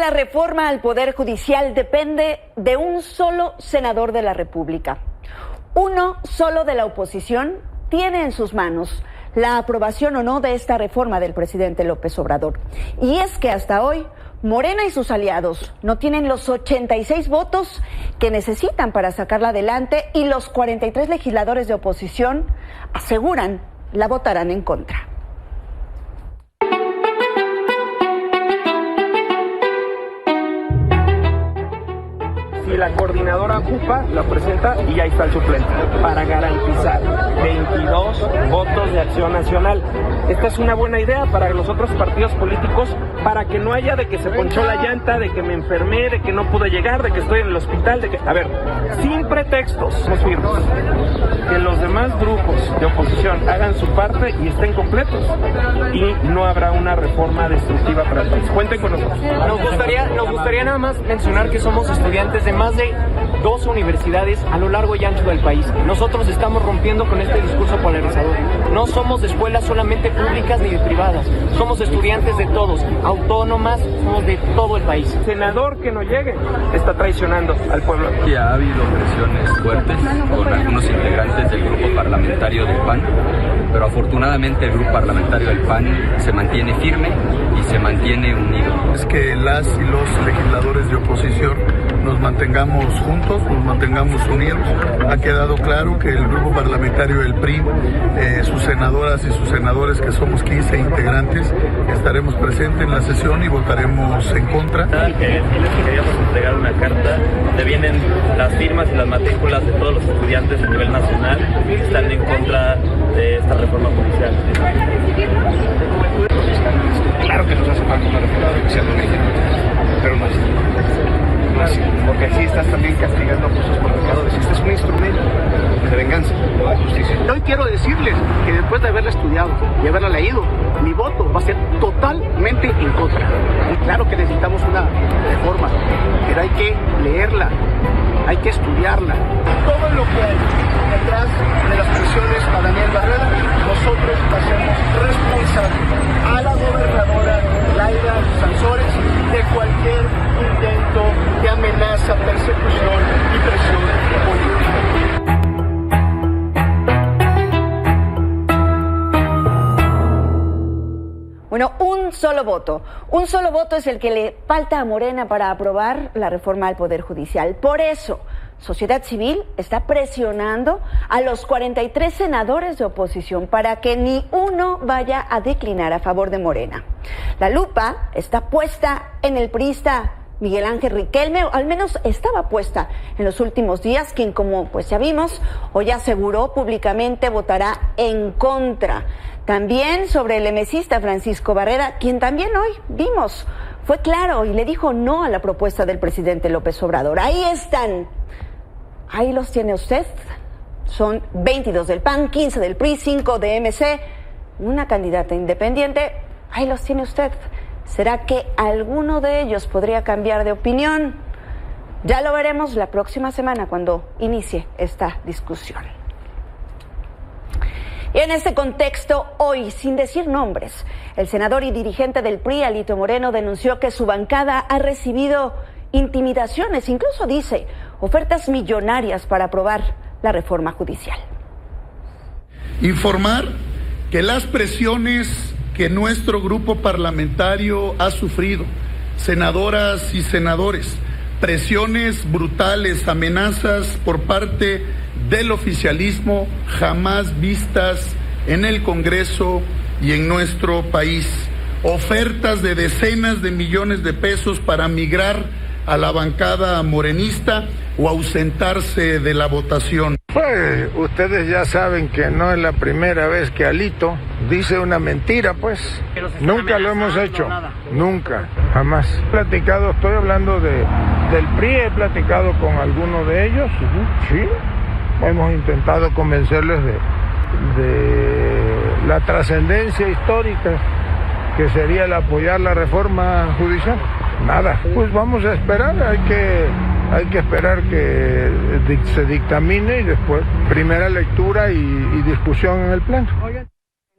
la reforma al Poder Judicial depende de un solo senador de la República. Uno solo de la oposición tiene en sus manos la aprobación o no de esta reforma del presidente López Obrador. Y es que hasta hoy, Morena y sus aliados no tienen los 86 votos que necesitan para sacarla adelante y los 43 legisladores de oposición aseguran la votarán en contra. Y la coordinadora ocupa, la presenta y ahí está el suplente, para garantizar 22 votos de Acción Nacional. Esta es una buena idea para los otros partidos políticos, para que no haya de que se ponchó la llanta, de que me enfermé, de que no pude llegar, de que estoy en el hospital, de que... A ver, sin pretextos, somos firmes. Que los demás grupos de oposición hagan su parte y estén completos, y no habrá una reforma destructiva para el país. Cuenten con nosotros. Nos gustaría nada más mencionar que somos estudiantes de más de 2 universidades a lo largo y ancho del país. Nosotros estamos rompiendo con este discurso polarizador. No somos de escuelas solamente públicas ni de privadas. Somos estudiantes de todos, autónomas, somos de todo el país. Senador que no llegue está traicionando al pueblo. Ya ha habido presiones fuertes con algunos integrantes del grupo parlamentario del PAN, pero afortunadamente el grupo parlamentario del PAN se mantiene firme y se mantiene unido. Es que las y los legisladores de oposición nos mantengamos juntos, nos mantengamos unidos. Ha quedado claro que el grupo parlamentario del PRI, sus senadoras y sus senadores, que somos 15 integrantes, estaremos presentes en la sesión y votaremos en contra. Les queríamos entregar una carta donde vienen las firmas y las matrículas de todos los estudiantes a nivel nacional que están en contra de esta reforma judicial. Claro que nos hace falta una reforma judicial en México, pero no así, porque así estás también castigando a muchos provocadores. Este es un instrumento de venganza, de justicia. Hoy quiero decirles que después de haberla estudiado y haberla leído, mi voto va a ser totalmente en contra. Y claro que necesitamos una reforma, pero hay que leerla, hay que estudiarla. Todo lo que hay detrás de las presiones a Daniel Barrera, nosotros hacemos responsable a la gobernadora Laida Sansores de cualquier intento de amenaza, persecución y presión política. Bueno, un solo voto es el que le falta a Morena para aprobar la reforma al Poder Judicial. Por eso, sociedad civil está presionando a los 43 senadores de oposición para que ni uno vaya a declinar a favor de Morena. La lupa está puesta en el priista Miguel Ángel Riquelme, o al menos estaba puesta en los últimos días, quien, como pues ya vimos, hoy aseguró públicamente votará en contra. También sobre el emesista Francisco Barrera, quien también hoy vimos fue claro y le dijo no a la propuesta del presidente López Obrador. Ahí están, ahí los tiene usted. Son 22 del PAN, 15 del PRI, 5 de MC, una candidata independiente. Ahí los tiene usted. ¿Será que alguno de ellos podría cambiar de opinión? Ya lo veremos la próxima semana cuando inicie esta discusión. Y en este contexto, hoy, sin decir nombres, el senador y dirigente del PRI, Alito Moreno, denunció que su bancada ha recibido intimidaciones, incluso dice, ofertas millonarias para aprobar la reforma judicial. Informar que las presiones que nuestro grupo parlamentario ha sufrido, senadoras y senadores, presiones brutales, amenazas por parte del oficialismo jamás vistas en el Congreso y en nuestro país. Ofertas de decenas de millones de pesos para migrar a la bancada morenista o ausentarse de la votación. Pues ustedes ya saben que no es la primera vez que Alito dice una mentira, pues. Nunca lo hemos hecho, nunca, jamás. He platicado, estoy hablando del PRI, he platicado con algunos de ellos, sí. Hemos intentado convencerles de la trascendencia histórica que sería el apoyar la reforma judicial. Nada, pues vamos a esperar, hay que esperar que se dictamine y después primera lectura y discusión en el Pleno.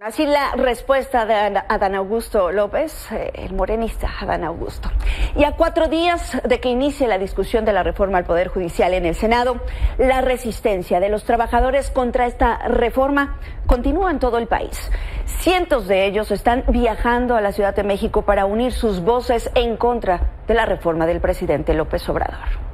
Así la respuesta de Adán Augusto López, el morenista Adán Augusto. Y a 4 días de que inicie la discusión de la reforma al Poder Judicial en el Senado, la resistencia de los trabajadores contra esta reforma continúa en todo el país. Cientos de ellos están viajando a la Ciudad de México para unir sus voces en contra de la reforma del presidente López Obrador.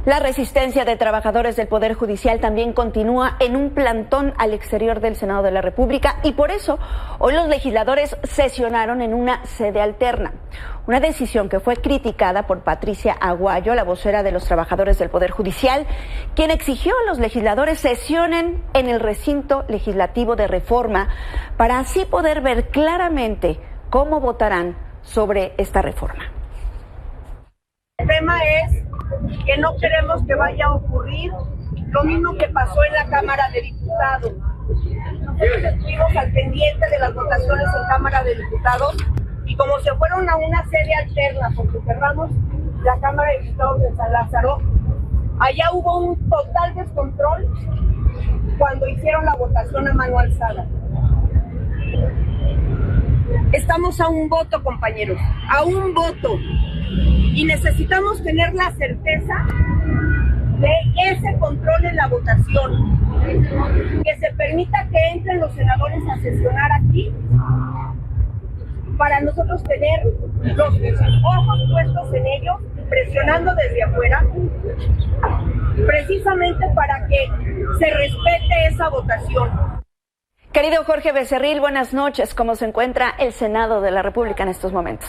La resistencia de trabajadores del Poder Judicial también continúa en un plantón al exterior del Senado de la República y por eso hoy los legisladores sesionaron en una sede alterna. Una decisión que fue criticada por Patricia Aguayo, la vocera de los trabajadores del Poder Judicial, quien exigió a los legisladores sesionen en el recinto legislativo de Reforma para así poder ver claramente cómo votarán sobre esta reforma. El tema es que no queremos que vaya a ocurrir lo mismo que pasó en la Cámara de Diputados. Nosotros estuvimos al pendiente de las votaciones en Cámara de Diputados y como se fueron a una sede alterna porque cerramos la Cámara de Diputados de San Lázaro, allá hubo un total descontrol cuando hicieron la votación a mano alzada. Estamos a un voto, compañeros, a un voto. Y necesitamos tener la certeza de ese control en la votación, que se permita que entren los senadores a sesionar aquí para nosotros tener los ojos puestos en ellos, presionando desde afuera, precisamente para que se respete esa votación. Querido Jorge Becerril, buenas noches. ¿Cómo se encuentra el Senado de la República en estos momentos?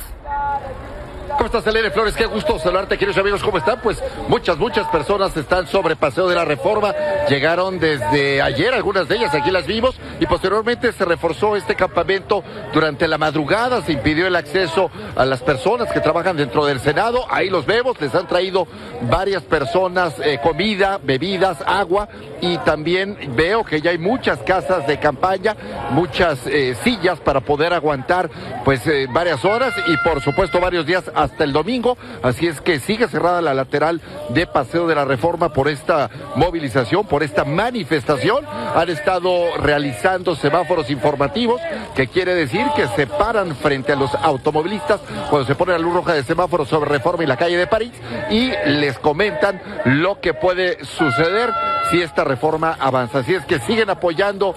¿Cómo estás, Elena Flores? Qué gusto saludarte, queridos amigos. ¿Cómo están? Pues muchas personas están sobre Paseo de la Reforma. Llegaron desde ayer, algunas de ellas aquí las vimos, y posteriormente se reforzó este campamento durante la madrugada. Se impidió el acceso a las personas que trabajan dentro del Senado. Ahí los vemos, les han traído varias personas comida, bebidas, agua, y también veo que ya hay muchas casas de campaña, muchas sillas para poder aguantar pues varias horas y por supuesto varios días hasta el domingo, así es que sigue cerrada la lateral de Paseo de la Reforma por esta movilización, por esta manifestación. Han estado realizando semáforos informativos, que quiere decir que se paran frente a los automovilistas cuando se pone la luz roja de semáforo sobre Reforma y la calle de París y les comentan lo que puede suceder si esta reforma avanza. Así es que siguen apoyando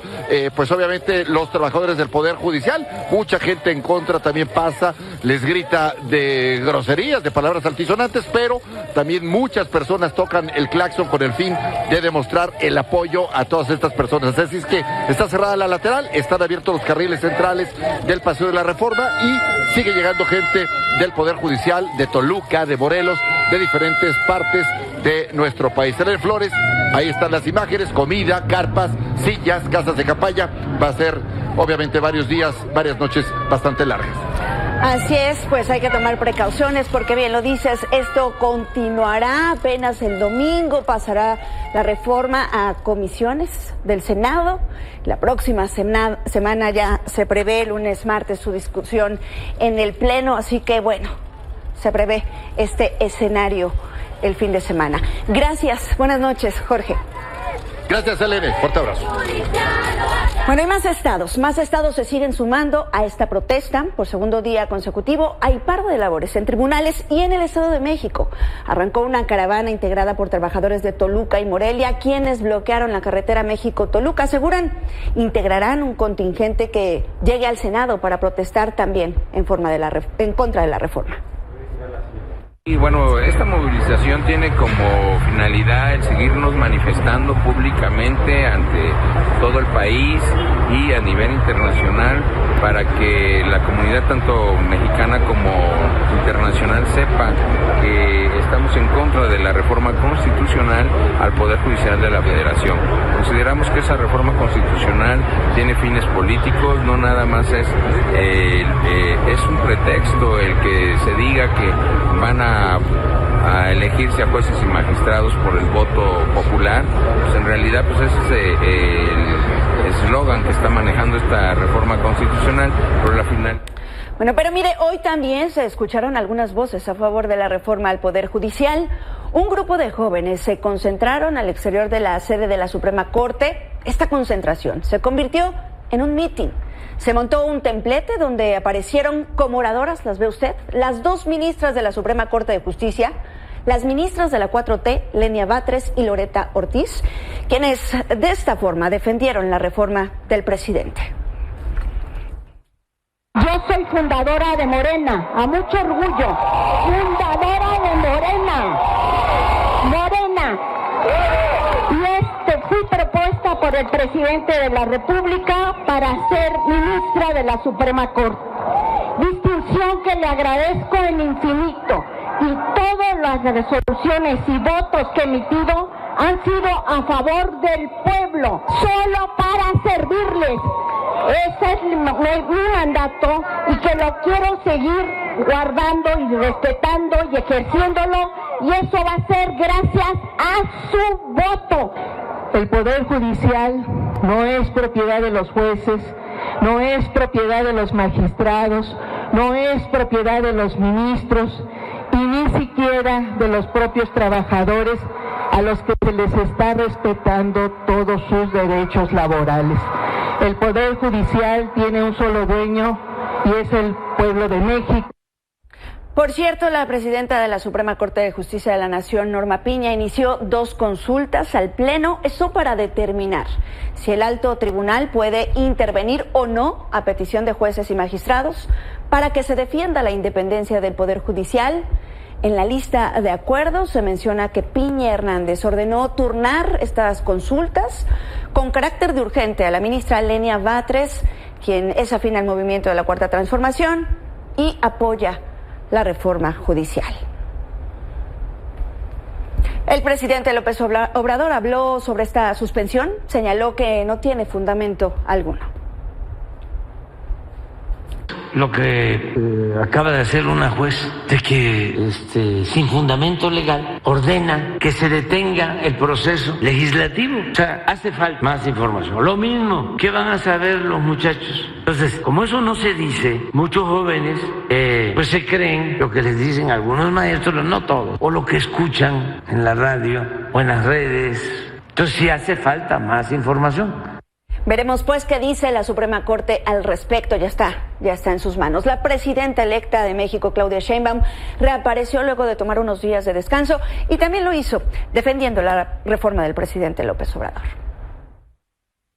pues obviamente los trabajadores del Poder Judicial. Mucha gente en contra también pasa, les grita de groserías, de palabras altisonantes, pero también muchas personas tocan el claxon con el fin de demostrar el apoyo a todas estas personas. Así es que está cerrada la lateral, están abiertos los carriles centrales del Paseo de la Reforma y sigue llegando gente del Poder Judicial, de Toluca, de Morelos, de diferentes partes de nuestro país. Elena Flores, ahí están las imágenes, comida, carpas, sillas, casas de campaña. Va a ser obviamente varios días, varias noches bastante largas. Así es, pues hay que tomar precauciones porque bien lo dices, esto continuará apenas el domingo, pasará la reforma a comisiones del Senado. La próxima semana ya se prevé, lunes, martes, su discusión en el Pleno, así que bueno, se prevé este escenario el fin de semana. Gracias, buenas noches, Jorge. Gracias, Elena, fuerte abrazo. Bueno, hay más estados se siguen sumando a esta protesta por segundo día consecutivo. Hay paro de labores en tribunales y en el Estado de México. Arrancó una caravana integrada por trabajadores de Toluca y Morelia, quienes bloquearon la carretera México-Toluca. Aseguran integrarán un contingente que llegue al Senado para protestar también en contra de la reforma. Y bueno, esta movilización tiene como finalidad el seguirnos manifestando públicamente ante todo el país y a nivel internacional para que la comunidad tanto mexicana como internacional sepa que estamos en contra de la reforma constitucional al Poder Judicial de la Federación. Consideramos que esa reforma constitucional tiene fines políticos, no nada más es un pretexto el que se diga que van a elegirse a jueces y magistrados por el voto popular. Pues en realidad pues ese es el eslogan que está manejando esta reforma constitucional, pero la final. Bueno, pero mire, hoy también se escucharon algunas voces a favor de la reforma al Poder Judicial. Un grupo de jóvenes se concentraron al exterior de la sede de la Suprema Corte. Esta concentración se convirtió en un mitin. Se montó un templete donde aparecieron como oradoras, las ve usted, las dos ministras de la Suprema Corte de Justicia, las ministras de la 4T, Lenia Batres y Loreta Ortiz, quienes de esta forma defendieron la reforma del presidente. Yo soy fundadora de Morena, a mucho orgullo, fundadora de Morena. Y fui propuesta por el presidente de la República para ser ministra de la Suprema Corte. Distinción que le agradezco en infinito, y todas las resoluciones y votos que he emitido han sido a favor del pueblo, solo para servirles. Ese es mi mandato y que lo quiero seguir guardando y respetando y ejerciéndolo, y eso va a ser gracias a su voto. El Poder Judicial no es propiedad de los jueces, no es propiedad de los magistrados, no es propiedad de los ministros y ni siquiera de los propios trabajadores a los que se les está respetando todos sus derechos laborales. El Poder Judicial tiene un solo dueño y es el pueblo de México. Por cierto, la presidenta de la Suprema Corte de Justicia de la Nación, Norma Piña, inició 2 consultas al Pleno, eso para determinar si el alto tribunal puede intervenir o no a petición de jueces y magistrados para que se defienda la independencia del Poder Judicial. En la lista de acuerdos se menciona que Piña Hernández ordenó turnar estas consultas con carácter de urgente a la ministra Lenia Batres, quien es afín al movimiento de la Cuarta Transformación y apoya la reforma judicial. El presidente López Obrador habló sobre esta suspensión, señaló que no tiene fundamento alguno. Lo que acaba de hacer una juez de que sin fundamento legal ordena que se detenga el proceso legislativo. O sea, hace falta más información. Lo mismo, ¿qué van a saber los muchachos? Entonces, como eso no se dice, muchos jóvenes pues se creen lo que les dicen algunos maestros, no todos, o lo que escuchan en la radio o en las redes. Entonces sí hace falta más información. Veremos pues qué dice la Suprema Corte al respecto, ya está en sus manos. La presidenta electa de México, Claudia Sheinbaum, reapareció luego de tomar unos días de descanso y también lo hizo defendiendo la reforma del presidente López Obrador.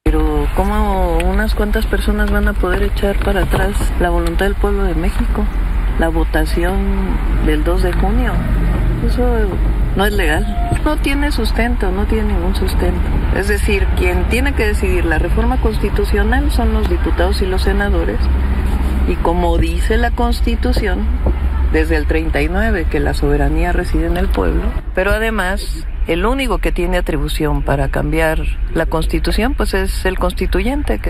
Pero ¿cómo unas cuantas personas van a poder echar para atrás la voluntad del pueblo de México? La votación del 2 de junio, eso no es legal. No tiene sustento, no tiene ningún sustento. Es decir, quien tiene que decidir la reforma constitucional son los diputados y los senadores. Y como dice la Constitución, desde el 39, que la soberanía reside en el pueblo, pero además el único que tiene atribución para cambiar la Constitución pues es el constituyente.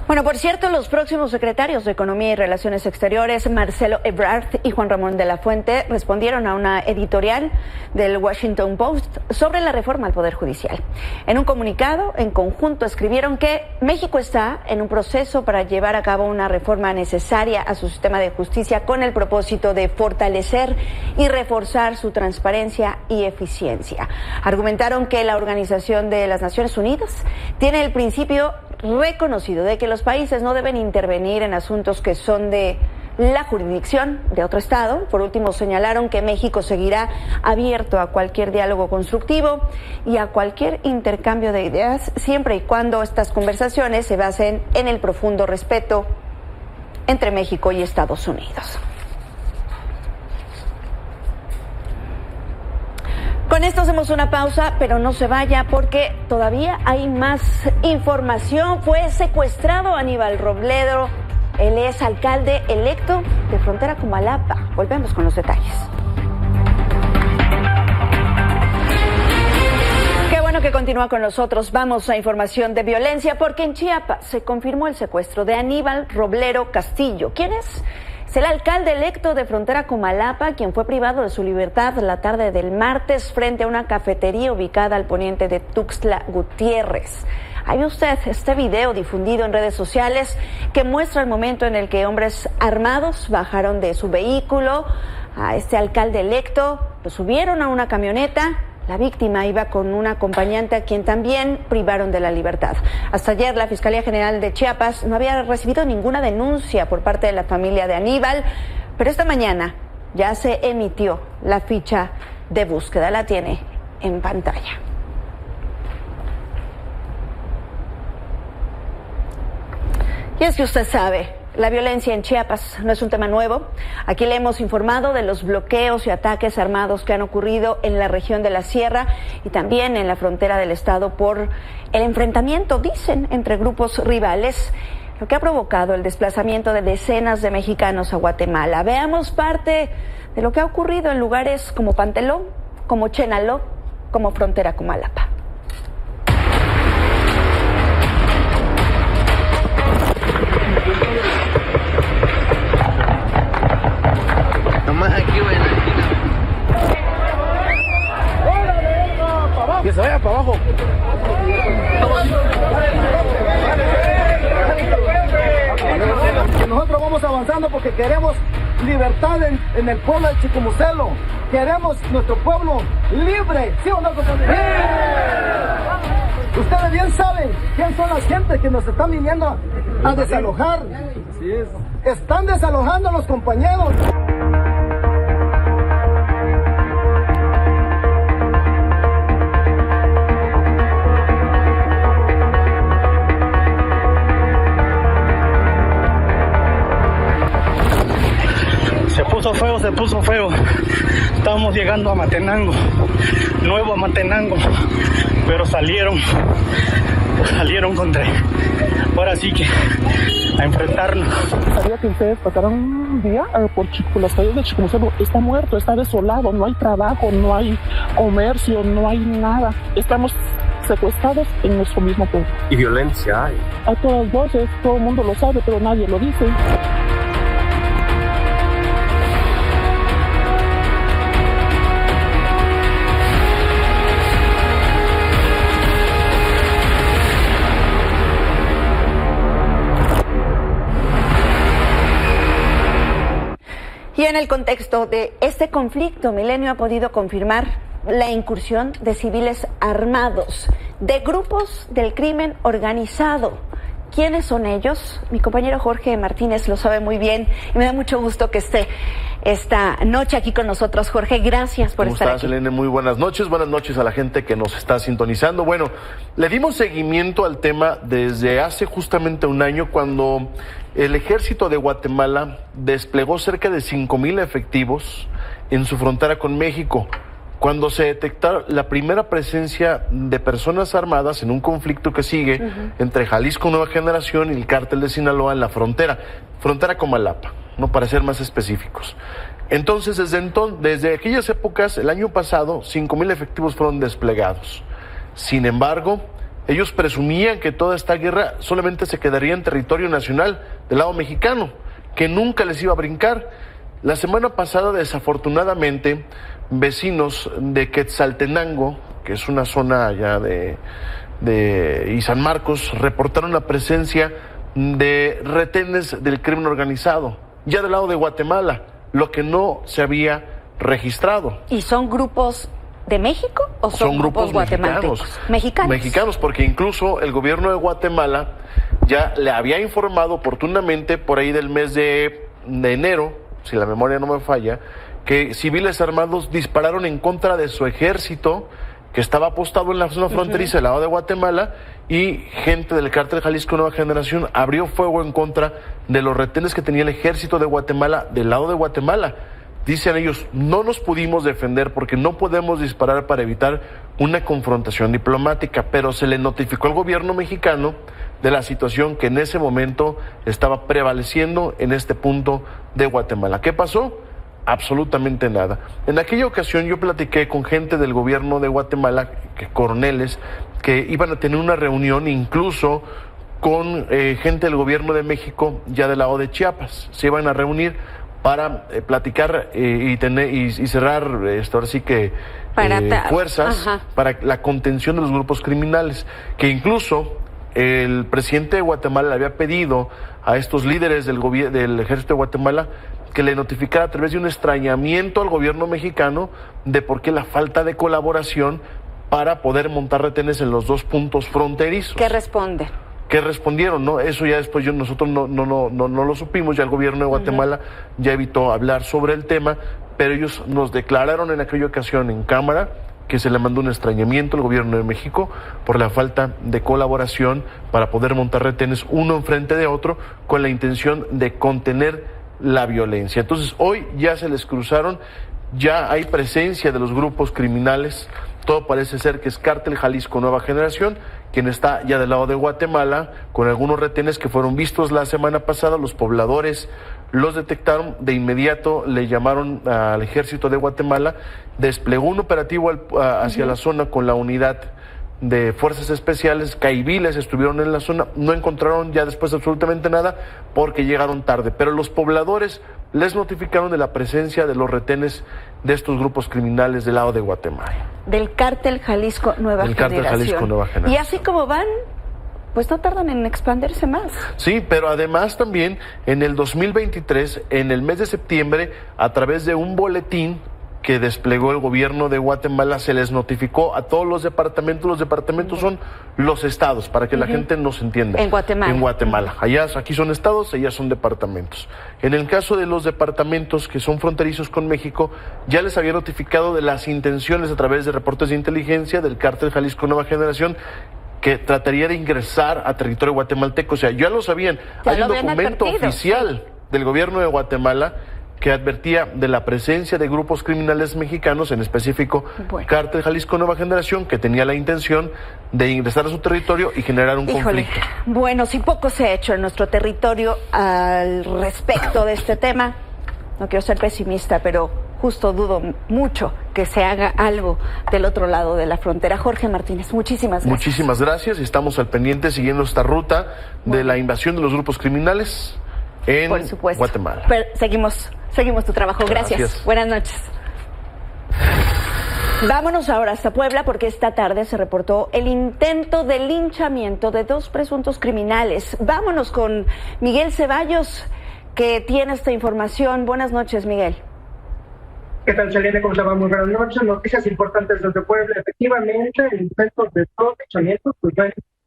Bueno, por cierto, los próximos secretarios de Economía y Relaciones Exteriores, Marcelo Ebrard y Juan Ramón de la Fuente, respondieron a una editorial del Washington Post sobre la reforma al Poder Judicial. En un comunicado, en conjunto, escribieron que México está en un proceso para llevar a cabo una reforma necesaria a su sistema de justicia con el propósito de fortalecer y reforzar su transparencia y eficiencia. Argumentaron que la Organización de las Naciones Unidas tiene el principio reconocido de que los países no deben intervenir en asuntos que son de la jurisdicción de otro estado. Por último, señalaron que México seguirá abierto a cualquier diálogo constructivo y a cualquier intercambio de ideas, siempre y cuando estas conversaciones se basen en el profundo respeto entre México y Estados Unidos. Con esto hacemos una pausa, pero no se vaya porque todavía hay más información. Fue secuestrado Aníbal Robledo. Él es alcalde electo de Frontera Comalapa. Volvemos con los detalles. Qué bueno que continúa con nosotros. Vamos a información de violencia porque en Chiapas se confirmó el secuestro de Aníbal Robledo Castillo. ¿Quién es? Es el alcalde electo de Frontera Comalapa, quien fue privado de su libertad la tarde del martes frente a una cafetería ubicada al poniente de Tuxtla Gutiérrez. Ahí ve usted este video difundido en redes sociales que muestra el momento en el que hombres armados bajaron de su vehículo a este alcalde electo, lo subieron a una camioneta. La víctima iba con un acompañante a quien también privaron de la libertad. Hasta ayer la Fiscalía General de Chiapas no había recibido ninguna denuncia por parte de la familia de Aníbal, pero esta mañana ya se emitió la ficha de búsqueda. La tiene en pantalla. Y es que usted sabe, la violencia en Chiapas no es un tema nuevo. Aquí le hemos informado de los bloqueos y ataques armados que han ocurrido en la región de la Sierra y también en la frontera del estado por el enfrentamiento, dicen, entre grupos rivales, lo que ha provocado el desplazamiento de decenas de mexicanos a Guatemala. Veamos parte de lo que ha ocurrido en lugares como Pantelón, como Chenaló, como Frontera Comalapa. Que se vaya para abajo. Nosotros vamos avanzando porque queremos libertad en el pueblo de Chicomucelo. Queremos nuestro pueblo libre, ¿sí o no, compañeros? ¡Sí! Ustedes bien saben quién son las gentes que nos están viniendo a desalojar. Así es. Están desalojando a los compañeros. Se puso feo. Estábamos llegando a Matenango, nuevo a Matenango, pero salieron contra, ahora sí que a enfrentarnos. Sabía que ustedes pasaron un día por las calles de Chicomucelo. Está muerto, está desolado, no hay trabajo, no hay comercio, no hay nada. Estamos secuestrados en nuestro mismo pueblo. Y violencia hay. A todas voces, todo el mundo lo sabe, pero nadie lo dice. Y en el contexto de este conflicto, Milenio ha podido confirmar la incursión de civiles armados, de grupos del crimen organizado. ¿Quiénes son ellos? Mi compañero Jorge Martínez lo sabe muy bien y me da mucho gusto que esté esta noche aquí con nosotros. Jorge, gracias por estar aquí. ¿Cómo estás, Elena? Muy buenas noches a la gente que nos está sintonizando. Bueno, le dimos seguimiento al tema desde hace justamente un año cuando el ejército de Guatemala desplegó cerca de 5,000 efectivos en su frontera con México, cuando se detectó la primera presencia de personas armadas en un conflicto que sigue entre Jalisco Nueva Generación y el cártel de Sinaloa en la frontera Comalapa, ¿no? Para ser más específicos. Entonces, desde aquellas épocas, el año pasado, 5,000 efectivos fueron desplegados. Sin embargo, ellos presumían que toda esta guerra solamente se quedaría en territorio nacional del lado mexicano, que nunca les iba a brincar. La semana pasada, desafortunadamente, vecinos de Quetzaltenango, que es una zona allá y San Marcos, reportaron la presencia de retenes del crimen organizado, ya del lado de Guatemala, lo que no se había registrado. ¿Y son grupos de México ¿O son grupos guatemaltecos? Mexicanos, porque incluso el gobierno de Guatemala ya le había informado oportunamente por ahí del mes de enero, si la memoria no me falla, que civiles armados dispararon en contra de su ejército que estaba apostado en la zona fronteriza del lado de Guatemala, y gente del cártel Jalisco Nueva Generación abrió fuego en contra de los retenes que tenía el ejército de Guatemala del lado de Guatemala. Dicen ellos, no nos pudimos defender porque no podemos disparar para evitar una confrontación diplomática, pero se le notificó al gobierno mexicano de la situación que en ese momento estaba prevaleciendo en este punto de Guatemala. ¿Qué pasó? Absolutamente nada. En aquella ocasión yo platiqué con gente del gobierno de Guatemala, coroneles, que iban a tener una reunión incluso con gente del gobierno de México ya del lado de Chiapas. Se iban a reunir para platicar y cerrar ahora sí que fuerzas para la contención de los grupos criminales, que incluso el presidente de Guatemala le había pedido a estos líderes del ejército de Guatemala que le notificara a través de un extrañamiento al gobierno mexicano de por qué la falta de colaboración para poder montar retenes en los dos puntos fronterizos. ¿Qué responde? ¿Qué respondieron? ¿No? Eso ya después nosotros no lo supimos, ya el gobierno de Guatemala ya evitó hablar sobre el tema, pero ellos nos declararon en aquella ocasión en cámara que se le mandó un extrañamiento al gobierno de México por la falta de colaboración para poder montar retenes uno enfrente de otro con la intención de contener la violencia. Entonces hoy ya se les cruzaron, ya hay presencia de los grupos criminales, todo parece ser que es Cártel Jalisco Nueva Generación, quien está ya del lado de Guatemala, con algunos retenes que fueron vistos la semana pasada. Los pobladores los detectaron, de inmediato le llamaron al ejército de Guatemala, desplegó un operativo hacia la zona con la unidad de fuerzas especiales, caiviles estuvieron en la zona, no encontraron ya después absolutamente nada porque llegaron tarde, pero los pobladores les notificaron de la presencia de los retenes de estos grupos criminales del lado de Guatemala. Del Cártel Jalisco Nueva Generación. Y así como van, pues no tardan en expandirse más. Sí, pero además también en el 2023, en el mes de septiembre, a través de un boletín que desplegó el gobierno de Guatemala, se les notificó a todos los departamentos son los estados, para que la gente nos entienda. En Guatemala. En Guatemala. Aquí son estados, allá son departamentos. En el caso de los departamentos que son fronterizos con México, ya les había notificado de las intenciones a través de reportes de inteligencia del Cártel Jalisco Nueva Generación, que trataría de ingresar a territorio guatemalteco. O sea, ya lo sabían. Hay un documento oficial del gobierno de Guatemala que advertía de la presencia de grupos criminales mexicanos, en específico Cártel Jalisco Nueva Generación, que tenía la intención de ingresar a su territorio y generar un conflicto. Bueno, si poco se ha hecho en nuestro territorio al respecto de este tema, no quiero ser pesimista, pero justo dudo mucho que se haga algo del otro lado de la frontera. Jorge Martínez, muchísimas gracias. Muchísimas gracias, y estamos al pendiente siguiendo esta ruta de la invasión de los grupos criminales en Guatemala. Pero seguimos tu trabajo. Gracias. Buenas noches. Vámonos ahora hasta Puebla, porque esta tarde se reportó el intento de linchamiento de 2 presuntos criminales. Vámonos con Miguel Ceballos, que tiene esta información. Buenas noches, Miguel. ¿Qué tal, Selene? ¿Cómo se va? Muy buenas noches. Noticias importantes desde Puebla. Efectivamente, el intento de 2 linchamientos,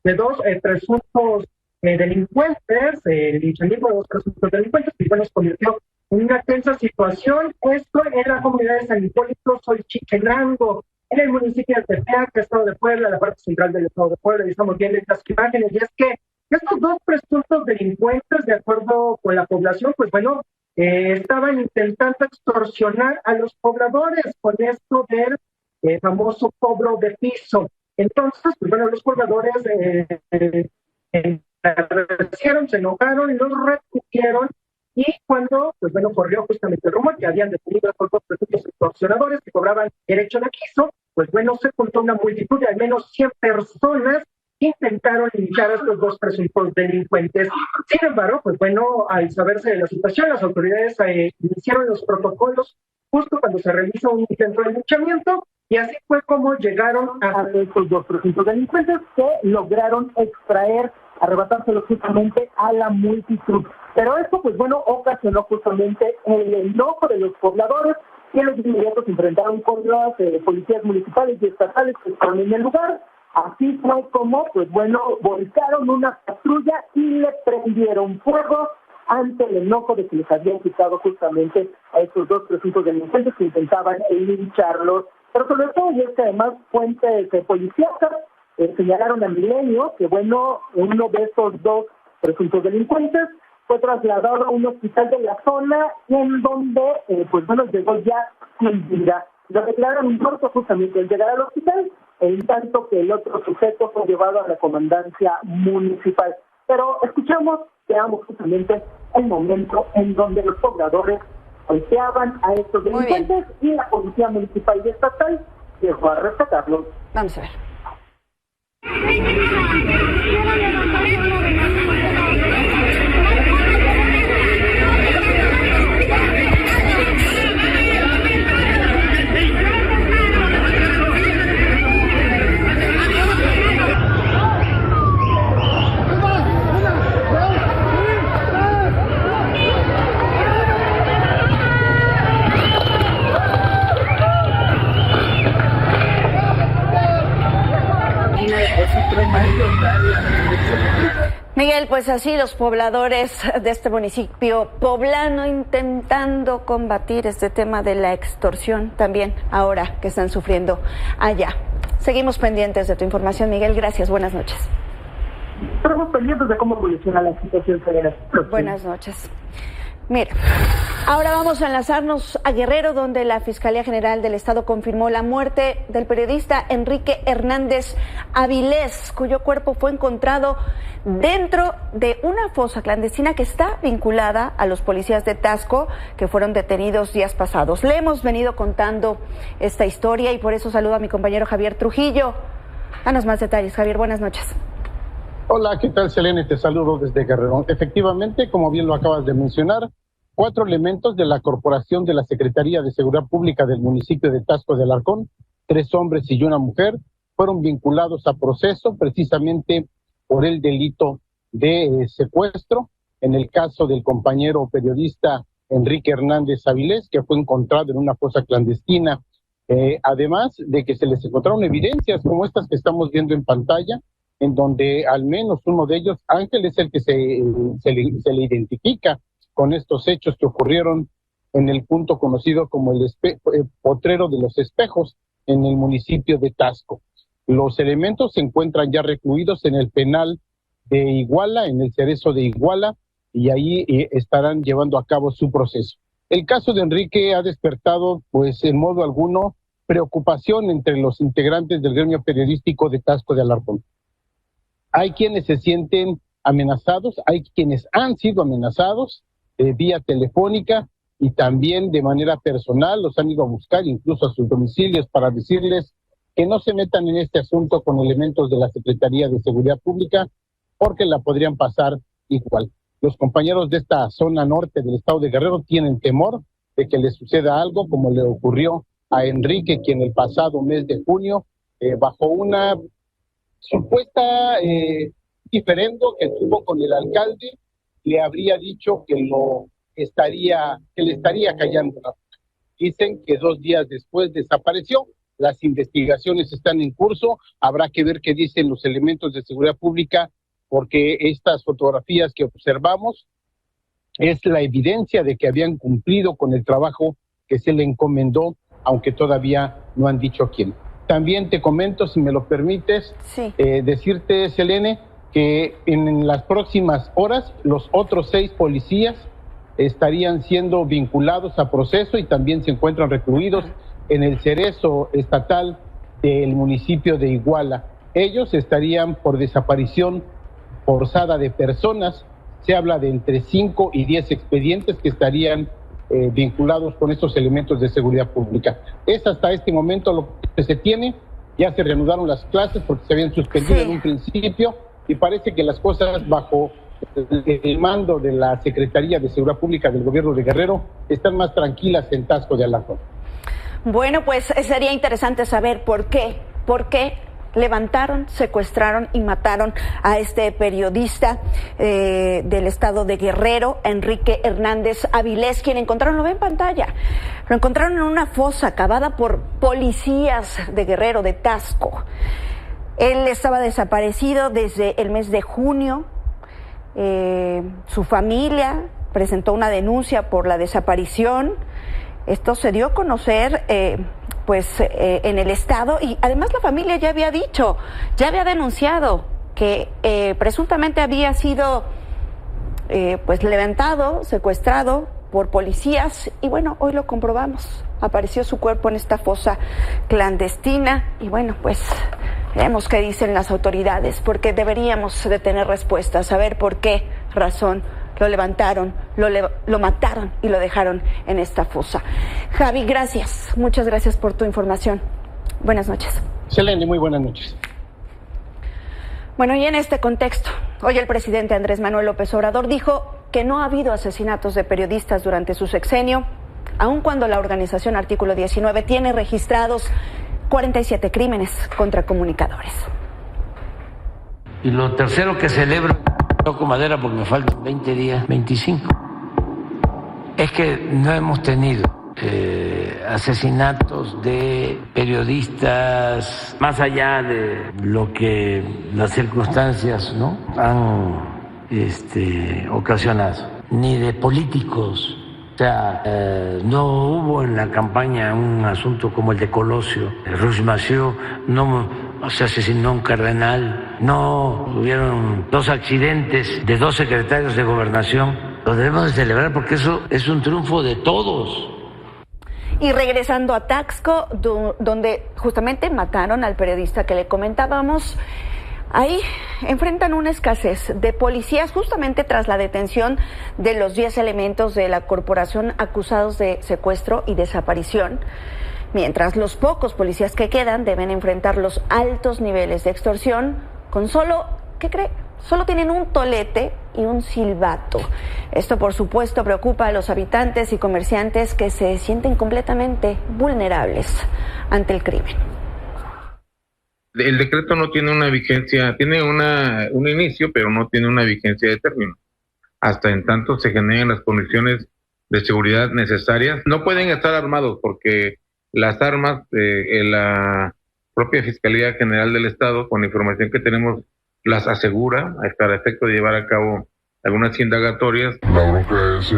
de 2 presuntos delincuentes, el linchamiento de 2 presuntos delincuentes, y bueno, se convirtió en una tensa situación. Esto en la comunidad de San Hipólito, Xochichenango, en el municipio de Tepeaca, estado de Puebla, la parte central del estado de Puebla, y estamos viendo estas imágenes. Y es que estos 2 presuntos delincuentes, de acuerdo con la población, pues bueno, estaban intentando extorsionar a los pobladores con esto del famoso cobro de piso. Entonces, pues bueno, los pobladores se enojaron y los repusieron, y cuando, pues bueno, corrió justamente el rumor que habían detenido a estos 2 presuntos extorsionadores que cobraban derecho de piso, pues bueno, se juntó una multitud de al menos 100 personas que intentaron linchar a estos 2 presuntos delincuentes. Sin embargo, pues bueno, al saberse de la situación, las autoridades iniciaron los protocolos justo cuando se realiza un intento de linchamiento, y así fue como llegaron a estos 2 presuntos delincuentes, que lograron arrebatárselo justamente a la multitud. Pero esto, pues bueno, ocasionó justamente el enojo de los pobladores, y los inmediatos se enfrentaron con las policías municipales y estatales que estaban en el lugar. Así fue como, pues bueno, volcaron una patrulla y le prendieron fuego ante el enojo de que les habían quitado justamente a estos dos presuntos delincuentes que intentaban lincharlos. Pero sobre todo, y es que además fuentes policíacas señalaron a Milenio que, bueno, uno de estos dos presuntos delincuentes fue trasladado a un hospital de la zona en donde, pues bueno, llegó ya sin vida. Lo declararon muerto justamente al llegar al hospital, en tanto que el otro sujeto fue llevado a la comandancia municipal. Pero veamos justamente el momento en donde los pobladores golpeaban a estos delincuentes y la policía municipal y estatal llegó a rescatarlos. Vamos a ver. Miguel, pues así los pobladores de este municipio poblano intentando combatir este tema de la extorsión también ahora que están sufriendo allá. Seguimos pendientes de tu información, Miguel. Gracias, buenas noches. Estamos pendientes de cómo evoluciona la situación. Buenas noches. Mira, ahora vamos a enlazarnos a Guerrero, donde la Fiscalía General del Estado confirmó la muerte del periodista Enrique Hernández Avilés, cuyo cuerpo fue encontrado dentro de una fosa clandestina que está vinculada a los policías de Taxco que fueron detenidos días pasados. Le hemos venido contando esta historia y por eso saludo a mi compañero Javier Trujillo. Danos más detalles, Javier, buenas noches. Hola, ¿qué tal, Selene? Te saludo desde Guerrero. Efectivamente, como bien lo acabas de mencionar, 4 elementos de la Corporación de la Secretaría de Seguridad Pública del municipio de Taxco de Alarcón, 3 hombres y una mujer, fueron vinculados a proceso precisamente por el delito de secuestro, en el caso del compañero periodista Enrique Hernández Avilés, que fue encontrado en una fosa clandestina, además de que se les encontraron evidencias como estas que estamos viendo en pantalla, en donde al menos uno de ellos, Ángel, es el que se le identifica con estos hechos que ocurrieron en el punto conocido como el Potrero de los Espejos, en el municipio de Taxco. Los elementos se encuentran ya recluidos en el penal de Iguala, en el Cerezo de Iguala, y ahí estarán llevando a cabo su proceso. El caso de Enrique ha despertado, pues, en modo alguno, preocupación entre los integrantes del gremio periodístico de Taxco de Alarcón. Hay quienes se sienten amenazados, hay quienes han sido amenazados vía telefónica y también de manera personal, los han ido a buscar incluso a sus domicilios para decirles que no se metan en este asunto con elementos de la Secretaría de Seguridad Pública porque la podrían pasar igual. Los compañeros de esta zona norte del estado de Guerrero tienen temor de que les suceda algo como le ocurrió a Enrique, quien el pasado mes de junio, bajo una supuesta diferendo que tuvo con el alcalde, le habría dicho que le estaría callando. Dicen que 2 días después desapareció. Las investigaciones están en curso, habrá que ver qué dicen los elementos de seguridad pública, porque estas fotografías que observamos es la evidencia de que habían cumplido con el trabajo que se le encomendó, aunque todavía no han dicho quién. También te comento, si me lo permites, decirte, Selene, que en las próximas horas los otros 6 policías estarían siendo vinculados a proceso y también se encuentran recluidos en el Cerezo estatal del municipio de Iguala. Ellos estarían por desaparición forzada de personas. Se habla de entre 5 y 10 expedientes que estarían vinculados con estos elementos de seguridad pública. Es hasta este momento lo que se tiene. Ya se reanudaron las clases porque se habían suspendido en un principio y parece que las cosas bajo el mando de la Secretaría de Seguridad Pública del Gobierno de Guerrero están más tranquilas en Taxco de Alarcón. Bueno, pues sería interesante saber por qué levantaron, secuestraron y mataron a este periodista del estado de Guerrero, Enrique Hernández Avilés, quien encontraron, lo ve en pantalla, lo encontraron en una fosa cavada por policías de Guerrero, de Tasco. Él estaba desaparecido desde el mes de junio. Su familia presentó una denuncia por la desaparición. Esto se dio a conocer en el estado, y además la familia ya había dicho, ya había denunciado que presuntamente había sido levantado, secuestrado por policías, y bueno, hoy lo comprobamos. Apareció su cuerpo en esta fosa clandestina y bueno, pues veremos qué dicen las autoridades, porque deberíamos de tener respuestas, saber por qué razón lo levantaron, lo mataron y lo dejaron en esta fosa. Javi, gracias, muchas gracias por tu información. Buenas noches. Selene, muy buenas noches. Bueno, y en este contexto, hoy el presidente Andrés Manuel López Obrador dijo que no ha habido asesinatos de periodistas durante su sexenio, aun cuando la organización Artículo 19 tiene registrados 47 crímenes contra comunicadores. Y lo tercero que celebro, toco madera porque me faltan 20 días, 25, es que no hemos tenido asesinatos de periodistas más allá de lo que las circunstancias, ¿no?, han ocasionado, ni de políticos. O sea, no hubo en la campaña un asunto como el de Colosio, Ruiz Massieu, no se asesinó un cardenal, no hubieron 2 accidentes de 2 secretarios de gobernación. Lo debemos de celebrar porque eso es un triunfo de todos. Y regresando a Taxco, donde justamente mataron al periodista que le comentábamos, ahí enfrentan una escasez de policías justamente tras la detención de los 10 elementos de la corporación acusados de secuestro y desaparición, mientras los pocos policías que quedan deben enfrentar los altos niveles de extorsión con solo, ¿qué cree?, solo tienen un tolete y un silbato. Esto, por supuesto, preocupa a los habitantes y comerciantes que se sienten completamente vulnerables ante el crimen. El decreto no tiene una vigencia, tiene un inicio, pero no tiene una vigencia de término. Hasta en tanto se generen las condiciones de seguridad necesarias. No pueden estar armados porque las armas, la propia Fiscalía General del Estado, con la información que tenemos, las asegura para efecto de llevar a cabo algunas indagatorias. La bronca es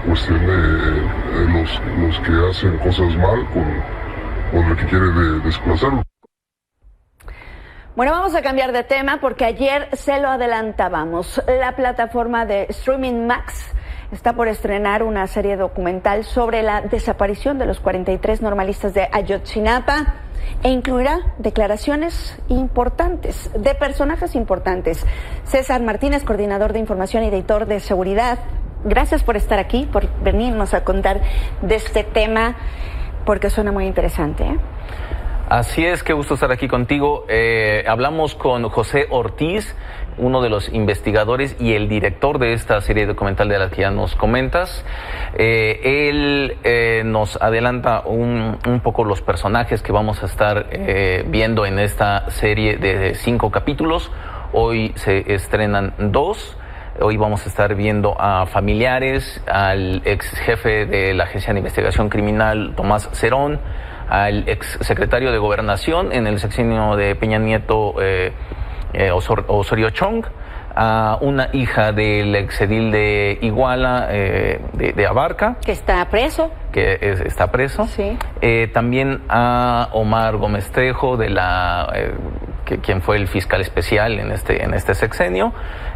cuestión de los que hacen cosas mal con el que quiere desplazarlo. Bueno, vamos a cambiar de tema porque ayer se lo adelantábamos. La plataforma de streaming Max está por estrenar una serie documental sobre la desaparición de los 43 normalistas de Ayotzinapa e incluirá declaraciones importantes de personajes importantes. César Martínez, coordinador de información y editor de seguridad, gracias por estar aquí, por venirnos a contar de este tema, porque suena muy interesante, ¿eh? Así es, qué gusto estar aquí contigo. Hablamos con José Ortiz, uno de los investigadores y el director de esta serie documental de la que ya nos comentas. Él nos adelanta un poco los personajes que vamos a estar viendo en esta serie de 5 capítulos. Hoy se estrenan 2. Hoy vamos a estar viendo a familiares, al ex jefe de la Agencia de Investigación Criminal, Tomás Cerón, al ex secretario de Gobernación en el sexenio de Peña Nieto, Osorio Chong, a una hija del exedil de Iguala, de Abarca. Que está preso. Está preso. Sí. También a Omar Gómez Trejo, quien fue el fiscal especial en este sexenio,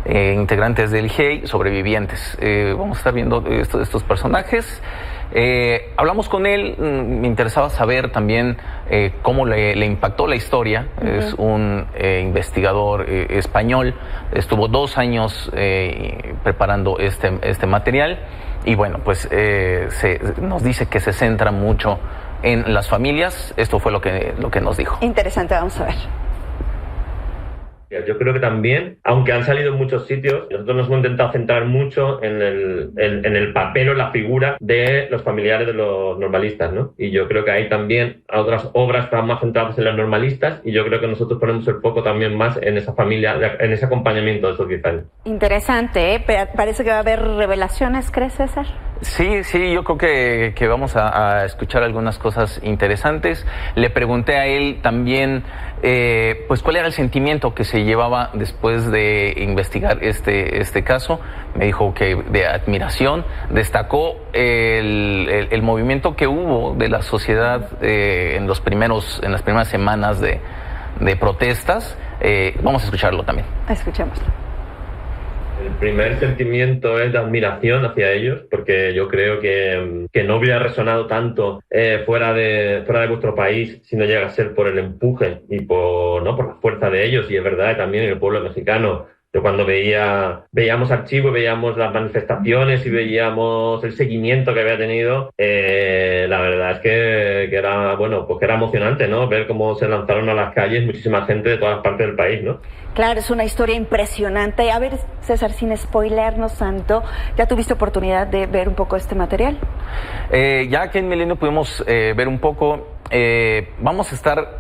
integrantes del GEI, sobrevivientes. Vamos a estar viendo estos personajes. Hablamos con él, me interesaba saber también cómo le impactó la historia. Uh-huh. Es un investigador español, estuvo 2 años preparando este material y bueno, pues nos dice que se centra mucho en las familias. Esto fue lo que nos dijo. Interesante, vamos a ver. Yo creo que también, aunque han salido en muchos sitios, nosotros nos hemos intentado centrar mucho en el papel o la figura de los familiares de los normalistas, ¿no? Y yo creo que hay también otras obras que están más centradas en los normalistas, y yo creo que nosotros ponemos el foco también más en esa familia, en ese acompañamiento de esos 10 años. Interesante, ¿eh? Parece que va a haber revelaciones, ¿crees, César? Sí, yo creo que vamos a escuchar algunas cosas interesantes. Le pregunté a él también, pues, cuál era el sentimiento que se llevaba después de investigar este caso. Me dijo que de admiración. Destacó el movimiento que hubo de la sociedad en las primeras semanas de protestas. Vamos a escucharlo también. Escuchémoslo. El primer sentimiento es de admiración hacia ellos, porque yo creo que no hubiera resonado tanto fuera de vuestro país si no llega a ser por el empuje y por la fuerza de ellos. Y es verdad, también el pueblo mexicano. Yo cuando veíamos archivos, veíamos las manifestaciones y veíamos el seguimiento que había tenido, la verdad es que era, pues que era emocionante, ¿no? Ver cómo se lanzaron a las calles muchísima gente de todas partes del país, ¿no? Claro, es una historia impresionante. A ver, César, sin spoilernos tanto, ¿ya tuviste oportunidad de ver un poco este material? Ya aquí en Milenio pudimos ver un poco. Vamos a estar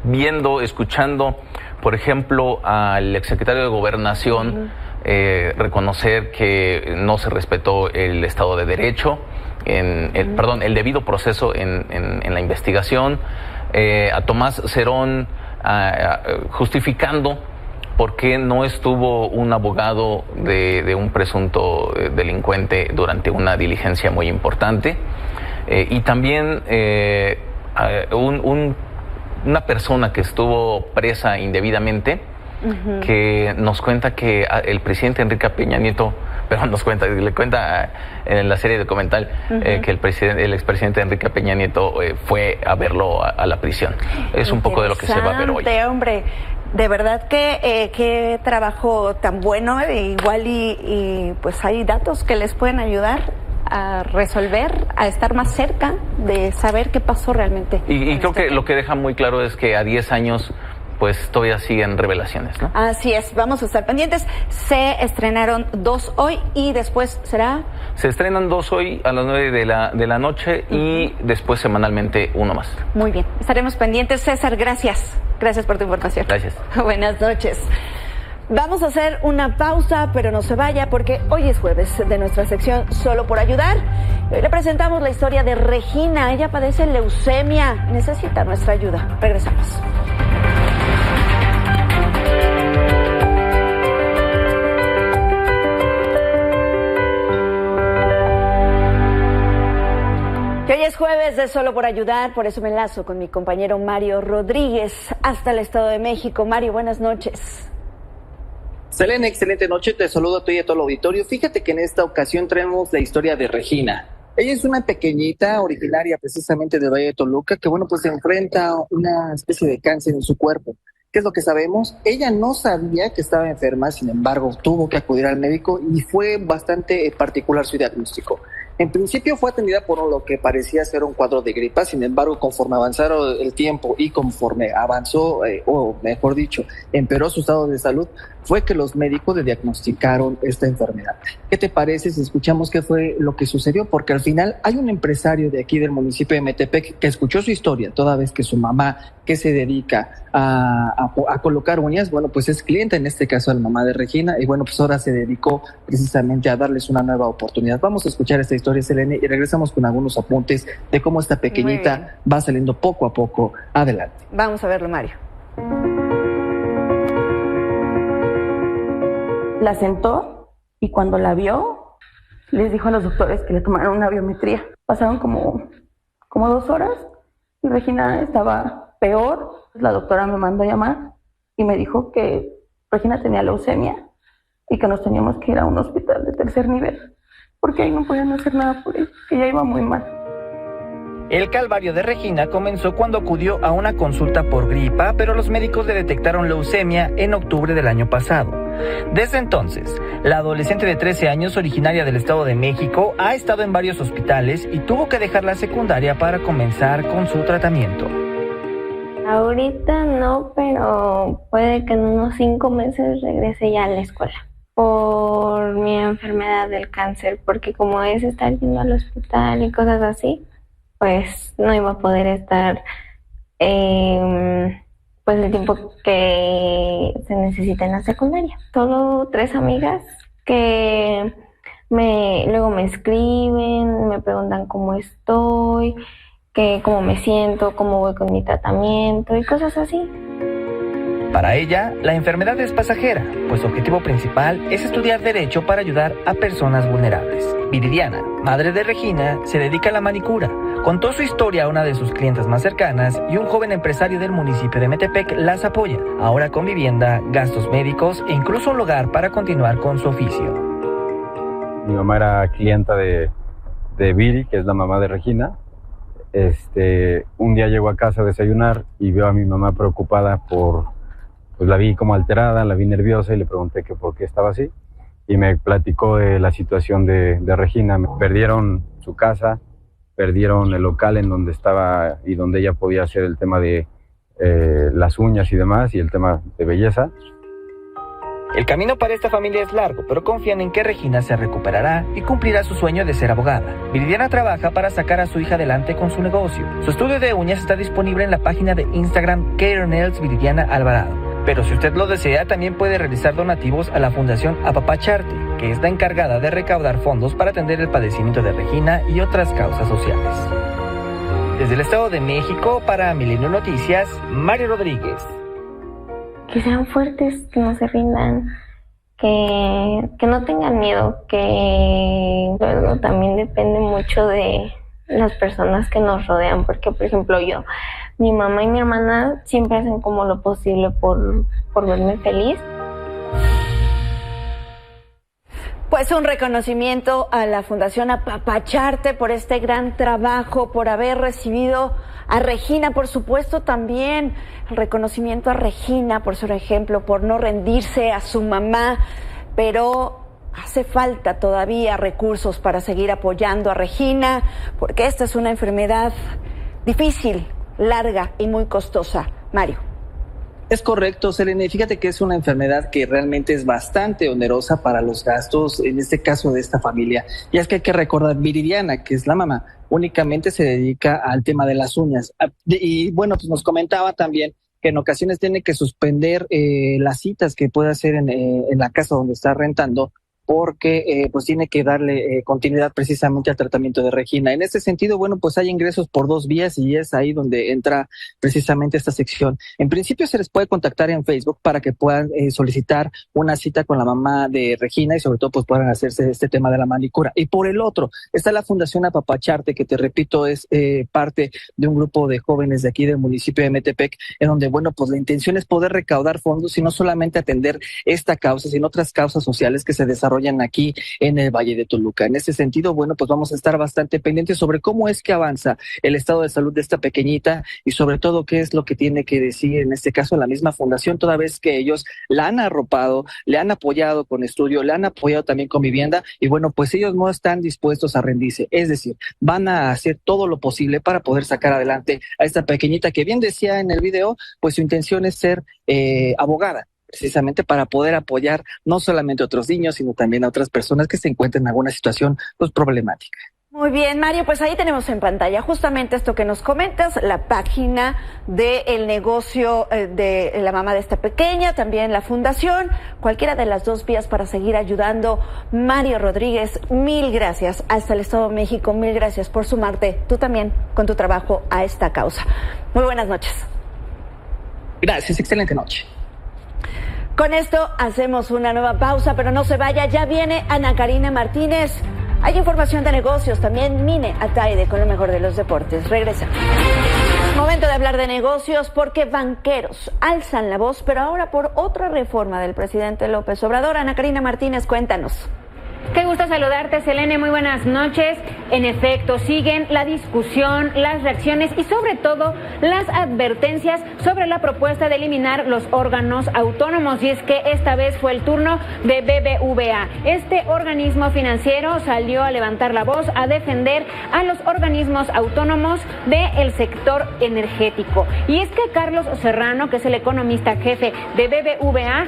viendo, escuchando, por ejemplo, al exsecretario de Gobernación reconocer que no se respetó el Estado de Derecho, el debido proceso en la investigación, a Tomás Cerón justificando por qué no estuvo un abogado de un presunto delincuente durante una diligencia muy importante, y también una persona que estuvo presa indebidamente, que nos cuenta que el presidente Enrique Peña Nieto, le cuenta en la serie documental que el expresidente Enrique Peña Nieto fue a verlo a la prisión. Es un poco de lo que se va a ver hoy. Hombre, de verdad que qué trabajo tan bueno, igual y pues hay datos que les pueden ayudar a resolver, a estar más cerca de saber qué pasó realmente. Y creo que lo que deja muy claro es que a 10 años pues todavía siguen revelaciones, ¿no? Así es, vamos a estar pendientes. Se estrenaron 2 hoy y después será... Se estrenan 2 hoy a las 9 de la noche y después semanalmente 1 más. Muy bien, estaremos pendientes. César, gracias. Gracias por tu información. Gracias. Buenas noches. Vamos a hacer una pausa, pero no se vaya porque hoy es jueves de nuestra sección Solo por Ayudar. Hoy le presentamos la historia de Regina. Ella padece leucemia, necesita nuestra ayuda. Regresamos. Que hoy es jueves de Solo por Ayudar, por eso me enlazo con mi compañero Mario Rodríguez hasta el Estado de México. Mario, buenas noches. Selene, excelente noche, te saludo a ti y a todo el auditorio. Fíjate que en esta ocasión traemos la historia de Regina. Ella es una pequeñita originaria precisamente de Valle de Toluca que, pues se enfrenta a una especie de cáncer en su cuerpo. ¿Qué es lo que sabemos? Ella no sabía que estaba enferma, sin embargo, tuvo que acudir al médico y fue bastante particular su diagnóstico. En principio fue atendida por lo que parecía ser un cuadro de gripa, sin embargo, conforme avanzaron el tiempo y conforme avanzó, o mejor dicho, empeoró su estado de salud, fue que los médicos le diagnosticaron esta enfermedad. ¿Qué te parece si escuchamos qué fue lo que sucedió? Porque al final hay un empresario de aquí del municipio de Metepec que escuchó su historia, toda vez que su mamá, que se dedica a colocar uñas, pues es cliente, en este caso la mamá de Regina, y pues ahora se dedicó precisamente a darles una nueva oportunidad. Vamos a escuchar esta historia, Selene, y regresamos con algunos apuntes de cómo esta pequeñita va saliendo poco a poco adelante. Vamos a verlo, Mario. La sentó y cuando la vio, les dijo a los doctores que le tomaran una biometría. Pasaron como 2 horas y Regina estaba peor. La doctora me mandó a llamar y me dijo que Regina tenía leucemia y que nos teníamos que ir a un hospital de 3er nivel porque ahí no podían hacer nada por ella, que ella iba muy mal. El calvario de Regina comenzó cuando acudió a una consulta por gripa, pero los médicos le detectaron leucemia en octubre del año pasado. Desde entonces, la adolescente de 13 años, originaria del Estado de México, ha estado en varios hospitales y tuvo que dejar la secundaria para comenzar con su tratamiento. Ahorita no, pero puede que en unos 5 meses regrese ya a la escuela por mi enfermedad del cáncer, porque como es estar yendo al hospital y cosas así, pues no iba a poder estar pues el tiempo que se necesita en la secundaria. Solo 3 amigas que luego me escriben, me preguntan cómo estoy, cómo me siento, cómo voy con mi tratamiento y cosas así. Para ella, la enfermedad es pasajera, pues su objetivo principal es estudiar Derecho para ayudar a personas vulnerables. Viridiana, madre de Regina, se dedica a la manicura. Contó su historia a una de sus clientes más cercanas y un joven empresario del municipio de Metepec las apoya, ahora con vivienda, gastos médicos e incluso un hogar para continuar con su oficio. Mi mamá era clienta de Viri, que es la mamá de Regina. Un día llegó a casa a desayunar y veo a mi mamá preocupada pues la vi como alterada, la vi nerviosa y le pregunté que por qué estaba así. Y me platicó de la situación de Regina. Perdieron su casa, perdieron el local en donde estaba y donde ella podía hacer el tema de las uñas y demás, y el tema de belleza. El camino para esta familia es largo, pero confían en que Regina se recuperará y cumplirá su sueño de ser abogada. Viridiana trabaja para sacar a su hija adelante con su negocio. Su estudio de uñas está disponible en la página de Instagram Care Nails Viridiana Alvarado. Pero si usted lo desea, también puede realizar donativos a la Fundación Apapacharte, que es la encargada de recaudar fondos para atender el padecimiento de Regina y otras causas sociales. Desde el Estado de México, para Milenio Noticias, Mario Rodríguez. Que sean fuertes, que no se rindan, que no tengan miedo, que luego también depende mucho de las personas que nos rodean, porque por ejemplo mi mamá y mi hermana siempre hacen como lo posible por verme feliz. Pues un reconocimiento a la Fundación Apapacharte por este gran trabajo, por haber recibido a Regina, por supuesto también el reconocimiento a Regina por su ejemplo, por no rendirse, a su mamá, pero hace falta todavía recursos para seguir apoyando a Regina, porque esta es una enfermedad difícil, larga y muy costosa. Mario. Es correcto, Selene. Fíjate que es una enfermedad que realmente es bastante onerosa para los gastos, en este caso de esta familia. Y es que hay que recordar, Viridiana, que es la mamá, únicamente se dedica al tema de las uñas. Y bueno, pues nos comentaba también que en ocasiones tiene que suspender las citas que puede hacer en la casa donde está rentando, porque pues tiene que darle continuidad precisamente al tratamiento de Regina. En este sentido, bueno, pues hay ingresos por 2 vías y es ahí donde entra precisamente esta sección. En principio se les puede contactar en Facebook para que puedan solicitar una cita con la mamá de Regina y sobre todo pues puedan hacerse este tema de la manicura. Y por el otro, está la Fundación Apapacharte, que te repito es parte de un grupo de jóvenes de aquí del municipio de Metepec, en donde, bueno, pues la intención es poder recaudar fondos y no solamente atender esta causa, sino otras causas sociales que se desarrollan aquí en el Valle de Toluca. En ese sentido, bueno, pues vamos a estar bastante pendientes sobre cómo es que avanza el estado de salud de esta pequeñita y sobre todo qué es lo que tiene que decir en este caso la misma fundación, toda vez que ellos la han arropado, le han apoyado con estudio, le han apoyado también con vivienda y bueno, pues ellos no están dispuestos a rendirse, es decir, van a hacer todo lo posible para poder sacar adelante a esta pequeñita que bien decía en el video, pues su intención es ser abogada, precisamente para poder apoyar no solamente a otros niños, sino también a otras personas que se encuentran en alguna situación pues problemática. Muy bien, Mario, pues ahí tenemos en pantalla justamente esto que nos comentas, la página del negocio de la mamá de esta pequeña, también la fundación, cualquiera de las 2 vías para seguir ayudando. Mario Rodríguez, 1000 gracias hasta el Estado de México, 1000 gracias por sumarte tú también con tu trabajo a esta causa. Muy buenas noches. Gracias, excelente noche. Con esto hacemos una nueva pausa, pero no se vaya, ya viene Ana Karina Martínez. Hay información de negocios, también Mine Ataide con lo mejor de los deportes. Regresamos. Momento de hablar de negocios porque banqueros alzan la voz, pero ahora por otra reforma del presidente López Obrador. Ana Karina Martínez, cuéntanos. Qué gusto saludarte, Selene. Muy buenas noches. En efecto, siguen la discusión, las reacciones y sobre todo las advertencias sobre la propuesta de eliminar los órganos autónomos. Y es que esta vez fue el turno de BBVA. Este organismo financiero salió a levantar la voz, a defender a los organismos autónomos del sector energético. Y es que Carlos Serrano, que es el economista jefe de BBVA,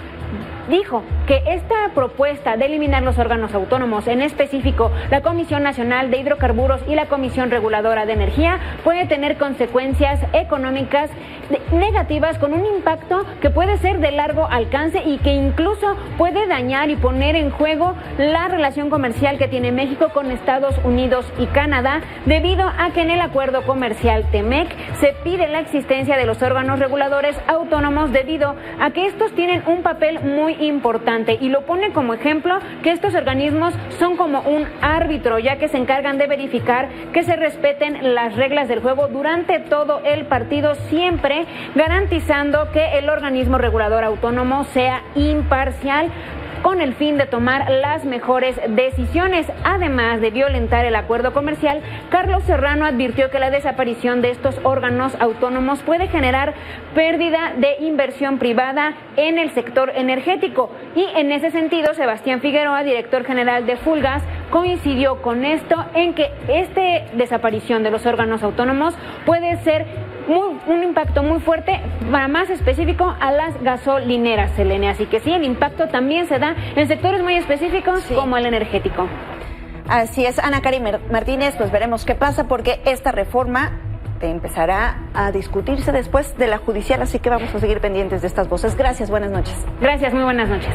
dijo que esta propuesta de eliminar los órganos autónomos, en específico la Comisión Nacional de Hidrocarburos y la Comisión Reguladora de Energía, puede tener consecuencias económicas negativas con un impacto que puede ser de largo alcance y que incluso puede dañar y poner en juego la relación comercial que tiene México con Estados Unidos y Canadá, debido a que en el acuerdo comercial TEMEC se pide la existencia de los órganos reguladores autónomos debido a que estos tienen un papel muy importante, y lo pone como ejemplo que estos organismos son como un árbitro, ya que se encargan de verificar que se respeten las reglas del juego durante todo el partido, siempre garantizando que el organismo regulador autónomo sea imparcial, con el fin de tomar las mejores decisiones. Además de violentar el acuerdo comercial, Carlos Serrano advirtió que la desaparición de estos órganos autónomos puede generar pérdida de inversión privada en el sector energético. Y en ese sentido, Sebastián Figueroa, director general de Fulgas, coincidió con esto en que esta desaparición de los órganos autónomos puede ser un impacto muy fuerte, para más específico, a las gasolineras, Selene. Así que sí, el impacto también se da en sectores muy específicos, como el energético. Así es, Ana Karen Martínez, pues veremos qué pasa, porque esta reforma empezará a discutirse después de la judicial, así que vamos a seguir pendientes de estas voces. Gracias, buenas noches. Gracias, muy buenas noches.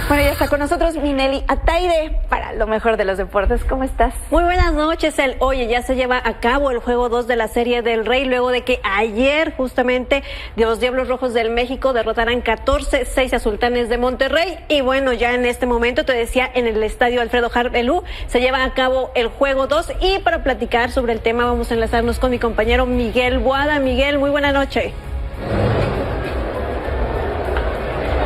Bueno, ya está con nosotros Minelli Ataide para lo mejor de los deportes. ¿Cómo estás? Muy buenas noches. Oye, ya se lleva a cabo el juego 2 de la Serie del Rey, luego de que ayer justamente los Diablos Rojos del México derrotaran 14-6 a Sultanes de Monterrey. Y bueno, ya en este momento, te decía, en el estadio Alfredo Harpelú se lleva a cabo el juego 2. Y para platicar sobre el tema vamos a enlazarnos con mi compañero Miguel Boada. Miguel, muy buena noche.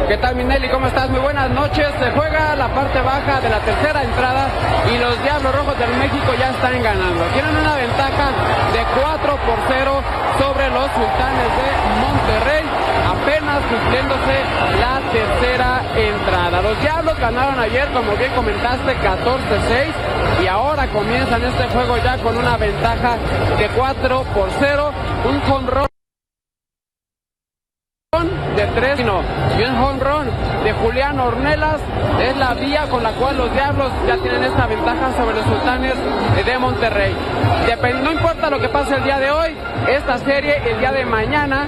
¿Qué tal, Minelli? ¿Cómo estás? Muy buenas noches. Se juega la parte baja de la tercera entrada y los Diablos Rojos del México ya están ganando. Tienen una ventaja de 4-0 sobre los Sultanes de Monterrey, apenas cumpliéndose la tercera entrada. Los Diablos ganaron ayer, como bien comentaste, 14-6, y ahora comienzan este juego ya con una ventaja de 4-0. Un jonrón de 3 y un home run de Julián Ornelas es la vía con la cual los Diablos ya tienen esta ventaja sobre los Sultanes de Monterrey. No importa lo que pase el día de hoy, esta serie el día de mañana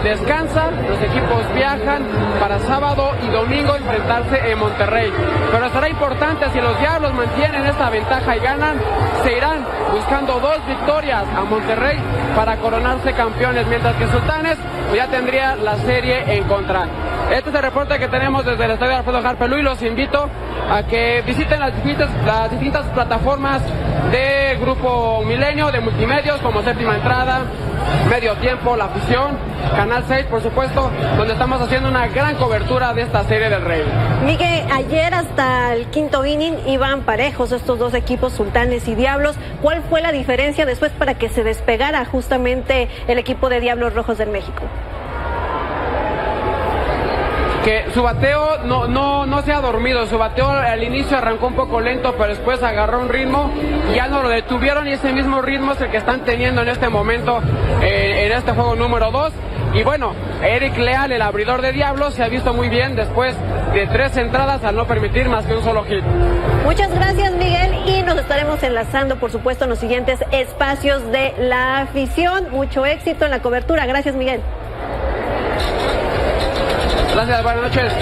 descansa, los equipos viajan para sábado y domingo enfrentarse en Monterrey. Pero será importante, si los Diablos mantienen esta ventaja y ganan, se irán buscando 2 victorias a Monterrey para coronarse campeones, mientras que Sultanes ya tendría la serie en contra. Este es el reporte que tenemos desde el estadio Alfredo Harpelú, y los invito a que visiten las distintas plataformas de Grupo Milenio, de multimedios, como Séptima Entrada, Medio Tiempo, La Afición, Canal 6, por supuesto, donde estamos haciendo una gran cobertura de esta Serie del Rey. Miguel, ayer hasta el quinto inning iban parejos estos dos equipos, Sultanes y Diablos. ¿Cuál fue la diferencia después para que se despegara justamente el equipo de Diablos Rojos del México? Que su bateo no se ha dormido. Su bateo al inicio arrancó un poco lento, pero después agarró un ritmo y ya no lo detuvieron, y ese mismo ritmo es el que están teniendo en este momento en este juego número 2. Y bueno, Eric Leal, el abridor de Diablos, se ha visto muy bien después de 3 entradas al no permitir más que un solo hit. Muchas gracias, Miguel, y nos estaremos enlazando, por supuesto, en los siguientes espacios de La Afición. Mucho éxito en la cobertura. Gracias, Miguel. Gracias, buenas noches.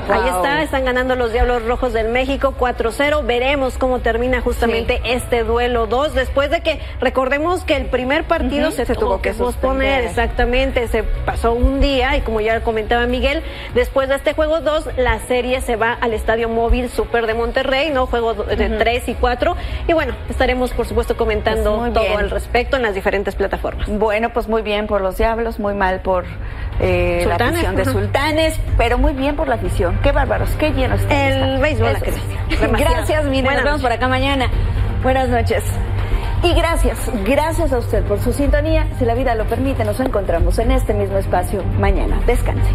Wow. Ahí está, están ganando los Diablos Rojos del México 4-0. Veremos cómo termina justamente este duelo 2, después de que, recordemos que el primer partido se tuvo que posponer, exactamente, se pasó un día, y como ya comentaba Miguel, después de este juego 2, la serie se va al Estadio Móvil Super de Monterrey, ¿no? Juego de 3 y 4, y bueno, estaremos por supuesto comentando todo al respecto en las diferentes plataformas. Bueno, pues muy bien por los Diablos, muy mal por la afición de Sultanes, pero muy bien por la afición béisbol. Qué bárbaros, qué lleno está. El béisbol. Gracias, Miriam. Nos vemos por acá mañana. Buenas noches. Y gracias a usted por su sintonía. Si la vida lo permite, nos encontramos en este mismo espacio mañana. Descanse.